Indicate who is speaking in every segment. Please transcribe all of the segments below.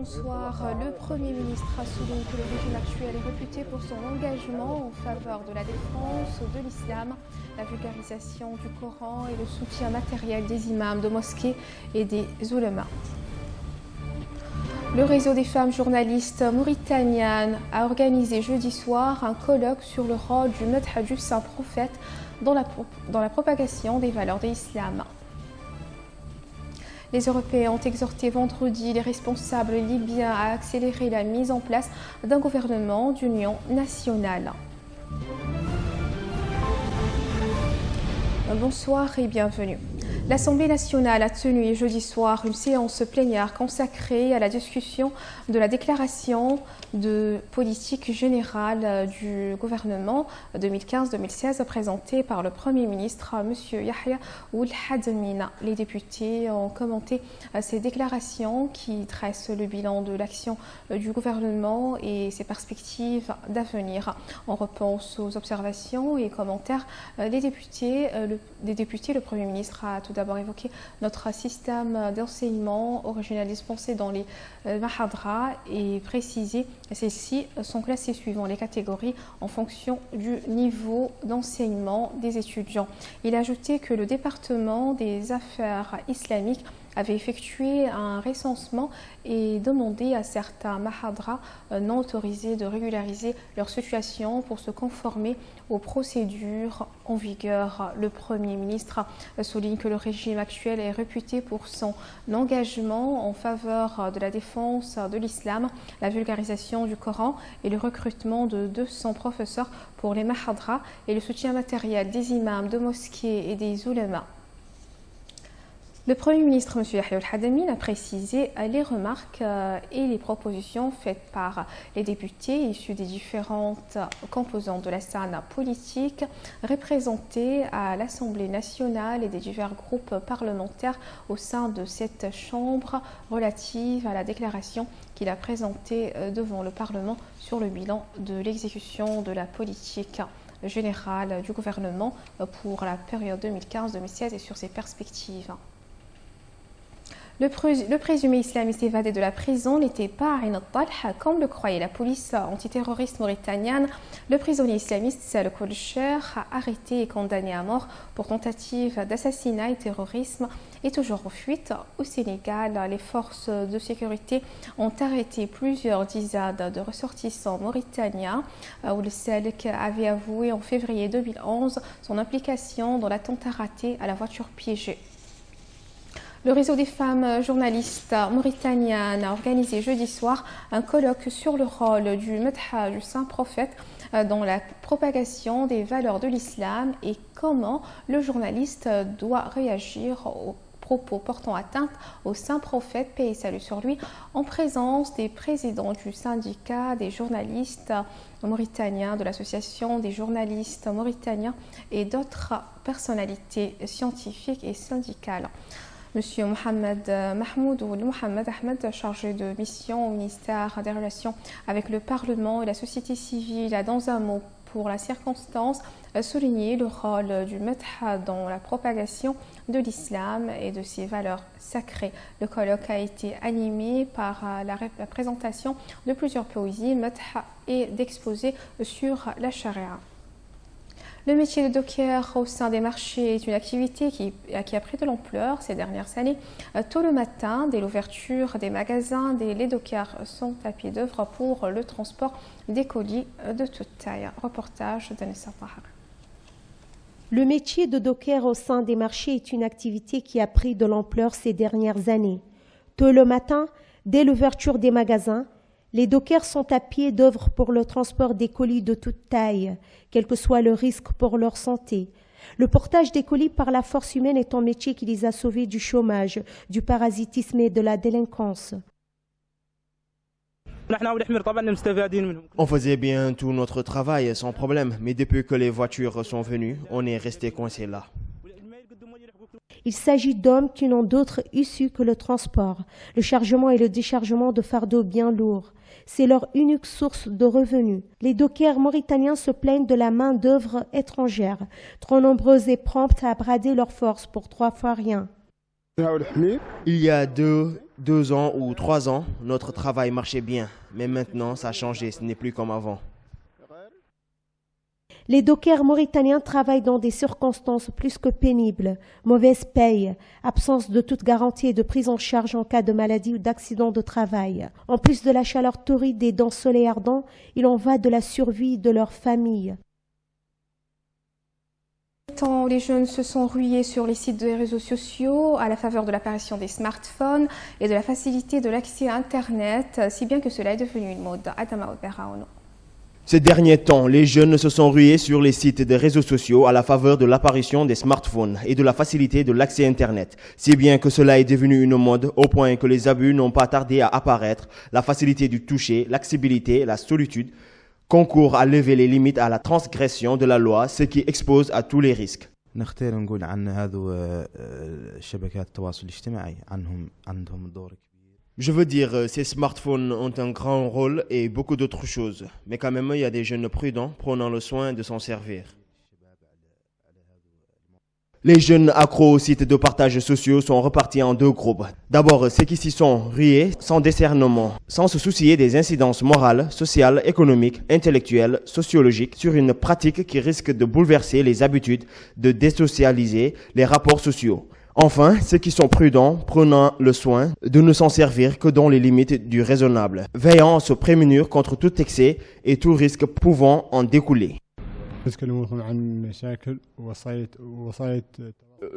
Speaker 1: Bonsoir. Le Premier ministre a souligné que le régime actuel est réputé pour son engagement en faveur de la défense de l'islam, la vulgarisation du Coran et le soutien matériel des imams de mosquées et des oulémas. Le réseau des femmes journalistes mauritaniennes a organisé jeudi soir un colloque sur le rôle du Madh du Saint Prophète dans la propagation des valeurs de l'islam. Les Européens ont exhorté vendredi les responsables libyens à accélérer la mise en place d'un gouvernement d'union nationale. Bonsoir et bienvenue. L'Assemblée nationale a tenu jeudi soir une séance plénière consacrée à la discussion de la déclaration de politique générale du gouvernement 2015-2016 présentée par le Premier ministre M. Yahya Ould Hadmine. Les députés ont commenté ces déclarations qui dressent le bilan de l'action du gouvernement et ses perspectives d'avenir. En réponse aux observations et commentaires des députés, le Premier ministre a tout d'abord évoqué notre système d'enseignement original dispensé dans les mahadras et précisé celles-ci sont classées suivant les catégories en fonction du niveau d'enseignement des étudiants. Il a ajouté que le département des affaires islamiques avait effectué un recensement et demandé à certains mahadras non autorisés de régulariser leur situation pour se conformer aux procédures en vigueur. Le Premier ministre souligne que le régime actuel est réputé pour son engagement en faveur de la défense de l'islam, la vulgarisation du Coran et le recrutement de 200 professeurs pour les mahadras et le soutien matériel des imams de mosquées et des oulémas. Le Premier ministre, M. Yahya Ould Hadmine, a précisé les remarques et les propositions faites par les députés issus des différentes composantes de la scène politique représentés à l'Assemblée nationale et des divers groupes parlementaires au sein de cette Chambre relative à la déclaration qu'il a présentée devant le Parlement sur le bilan de l'exécution de la politique générale du gouvernement pour la période 2015-2016 et sur ses perspectives. Le présumé islamiste évadé de la prison n'était pas Ain al-Talh, comme le croyait la police antiterroriste mauritanienne. Le prisonnier islamiste Saleh Kolcher, arrêté et condamné à mort pour tentative d'assassinat et terrorisme, est toujours en fuite. Au Sénégal, les forces de sécurité ont arrêté plusieurs dizaines de ressortissants mauritaniens. Ould Saleh avait avoué en février 2011 son implication dans l'attentat raté à la voiture piégée. Le réseau des femmes journalistes mauritaniennes a organisé jeudi soir un colloque sur le rôle du Madh du Saint Prophète dans la propagation des valeurs de l'islam et comment le journaliste doit réagir aux propos portant atteinte au Saint Prophète, paix et salut sur lui, en présence des présidents du syndicat des journalistes mauritaniens, de l'association des journalistes mauritaniens et d'autres personnalités scientifiques et syndicales. Monsieur Mohamed Mahmoud ou Mohamed Ahmed, chargé de mission au ministère des Relations avec le Parlement et la société civile, a dans un mot pour la circonstance souligné le rôle du Madh dans la propagation de l'islam et de ses valeurs sacrées. Le colloque a été animé par la présentation de plusieurs poésies, Madh et d'exposés sur la charia. Le métier de docker au sein des marchés est une activité qui a pris de l'ampleur ces dernières années. Tôt le matin, dès l'ouverture des magasins, les dockers sont à pied d'œuvre pour le transport des colis de toute taille. Reportage d'Anessa Tahar.
Speaker 2: Le métier de docker au sein des marchés est une activité qui a pris de l'ampleur ces dernières années. Tôt le matin, dès l'ouverture des magasins, les dockers sont à pied d'œuvre pour le transport des colis de toute taille, quel que soit le risque pour leur santé. Le portage des colis par la force humaine est un métier qui les a sauvés du chômage, du parasitisme et de la délinquance.
Speaker 3: On faisait bien tout notre travail sans problème, mais depuis que les voitures sont venues, on est resté coincé là.
Speaker 2: Il s'agit d'hommes qui n'ont d'autre issue que le transport, le chargement et le déchargement de fardeaux bien lourds. C'est leur unique source de revenus. Les dockers mauritaniens se plaignent de la main-d'œuvre étrangère, trop nombreuse et prompte à brader leurs forces pour 3 fois rien.
Speaker 3: Il y a 2 2 ans ou 3 ans, notre travail marchait bien. Mais maintenant, ça a changé, ce n'est plus comme avant.
Speaker 2: Les dockers mauritaniens travaillent dans des circonstances plus que pénibles, mauvaise paye, absence de toute garantie et de prise en charge en cas de maladie ou d'accident de travail. En plus de la chaleur torride et d'un soleil ardent, il en va de la survie de leur famille.
Speaker 1: Tant les jeunes se sont rués sur les sites des réseaux sociaux à la faveur de l'apparition des smartphones et de la facilité de l'accès à Internet, si bien que cela est devenu une mode. Adama Oberaono.
Speaker 3: Ces derniers temps, les jeunes se sont rués sur les sites des réseaux sociaux à la faveur de l'apparition des smartphones et de la facilité de l'accès Internet. Si bien que cela est devenu une mode au point que les abus n'ont pas tardé à apparaître, la facilité du toucher, l'accessibilité, la solitude concourent à lever les limites à la transgression de la loi, ce qui expose à tous les risques. Je veux dire, ces smartphones ont un grand rôle et beaucoup d'autres choses. Mais quand même, il y a des jeunes prudents prenant le soin de s'en servir. Les jeunes accros aux sites de partage sociaux sont repartis en 2 groupes. D'abord, ceux qui s'y sont rués sans discernement, sans se soucier des incidences morales, sociales, économiques, intellectuelles, sociologiques sur une pratique qui risque de bouleverser les habitudes, de désocialiser les rapports sociaux. Enfin, ceux qui sont prudents, prenant le soin de ne s'en servir que dans les limites du raisonnable, veillant à se prémunir contre tout excès et tout risque pouvant en découler.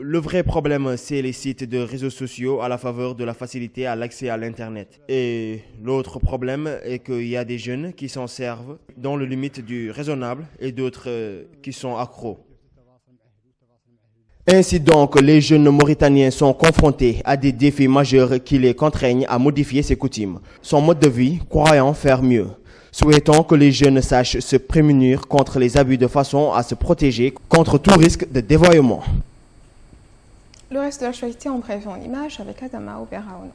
Speaker 3: Le vrai problème, c'est les sites de réseaux sociaux à la faveur de la facilité à l'accès à l'Internet. Et l'autre problème est qu'il y a des jeunes qui s'en servent dans les limites du raisonnable et d'autres qui sont accros. Ainsi donc, les jeunes Mauritaniens sont confrontés à des défis majeurs qui les contraignent à modifier ses coutumes, son mode de vie, croyant faire mieux. Souhaitons que les jeunes sachent se prémunir contre les abus de façon à se protéger contre tout risque de dévoiement.
Speaker 1: Le reste de l'actualité en bref en images avec Adama Oberaono.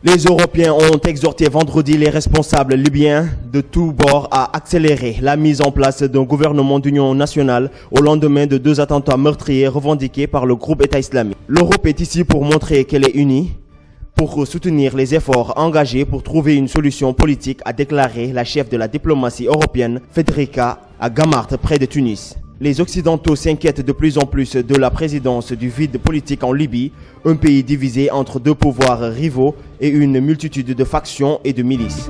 Speaker 3: Les Européens ont exhorté vendredi les responsables libyens de tous bords à accélérer la mise en place d'un gouvernement d'union nationale au lendemain de 2 attentats meurtriers revendiqués par le groupe État islamique. L'Europe est ici pour montrer qu'elle est unie, pour soutenir les efforts engagés pour trouver une solution politique, a déclaré la chef de la diplomatie européenne, Federica Gamart, près de Tunis. Les Occidentaux s'inquiètent de plus en plus de la présidence du vide politique en Libye, un pays divisé entre 2 pouvoirs rivaux et une multitude de factions et de milices.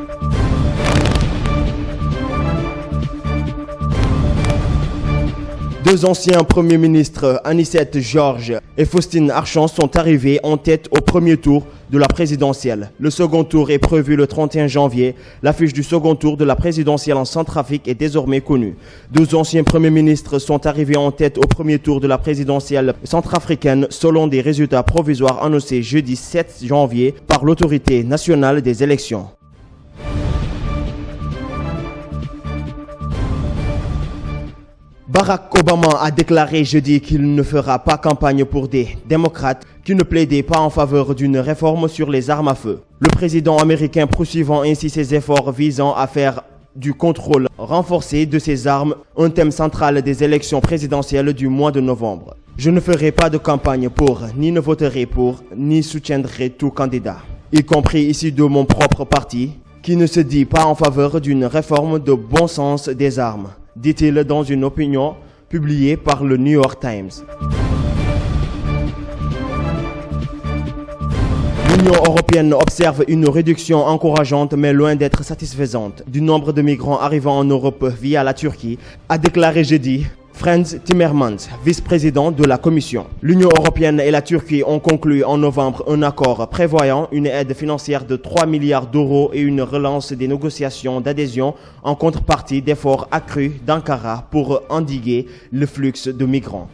Speaker 3: Deux anciens premiers ministres, Anicet Georges et Faustine Archamps, sont arrivés en tête au premier tour de la présidentielle. Le second tour est prévu le 31 janvier. L'affiche du second tour de la présidentielle en Centrafrique est désormais connue. Deux anciens premiers ministres sont arrivés en tête au premier tour de la présidentielle centrafricaine selon des résultats provisoires annoncés jeudi 7 janvier par l'autorité nationale des élections. Barack Obama a déclaré jeudi qu'il ne fera pas campagne pour des démocrates qui ne plaidaient pas en faveur d'une réforme sur les armes à feu. Le président américain poursuivant ainsi ses efforts visant à faire du contrôle renforcé de ses armes un thème central des élections présidentielles du mois de novembre. Je ne ferai pas de campagne pour, ni ne voterai pour, ni soutiendrai tout candidat, y compris issu de mon propre parti, qui ne se dit pas en faveur d'une réforme de bon sens des armes, dit-il dans une opinion publiée par le New York Times. L'Union européenne observe une réduction encourageante mais loin d'être satisfaisante du nombre de migrants arrivant en Europe via la Turquie, a déclaré jeudi Frans Timmermans, vice-président de la Commission. L'Union européenne et la Turquie ont conclu en novembre un accord prévoyant une aide financière de 3 milliards d'euros et une relance des négociations d'adhésion en contrepartie d'efforts accrus d'Ankara pour endiguer le flux de migrants.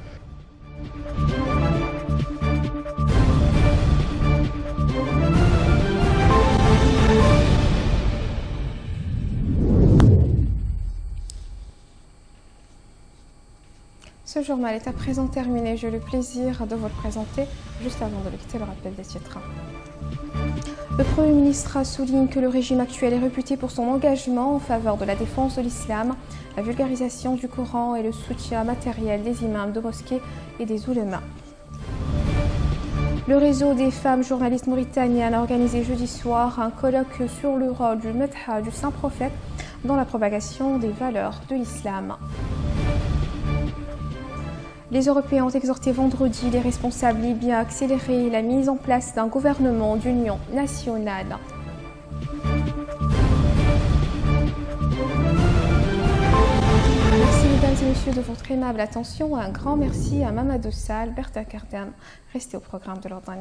Speaker 1: Ce journal est à présent terminé. J'ai le plaisir de vous le présenter juste avant de le quitter, le rappel des titres. Le Premier ministre souligne que le régime actuel est réputé pour son engagement en faveur de la défense de l'islam, la vulgarisation du Coran et le soutien matériel des imams de mosquées et des oulémas. Le réseau des femmes journalistes mauritaniennes a organisé jeudi soir un colloque sur le rôle du Medha du Saint-Prophète dans la propagation des valeurs de l'islam. Les Européens ont exhorté vendredi les responsables libyens à accélérer la mise en place d'un gouvernement d'union nationale. Merci mesdames et messieurs de votre aimable attention. Un grand merci à Mamadou Sall, Bertha Kardam. Restez au programme de l'ordre.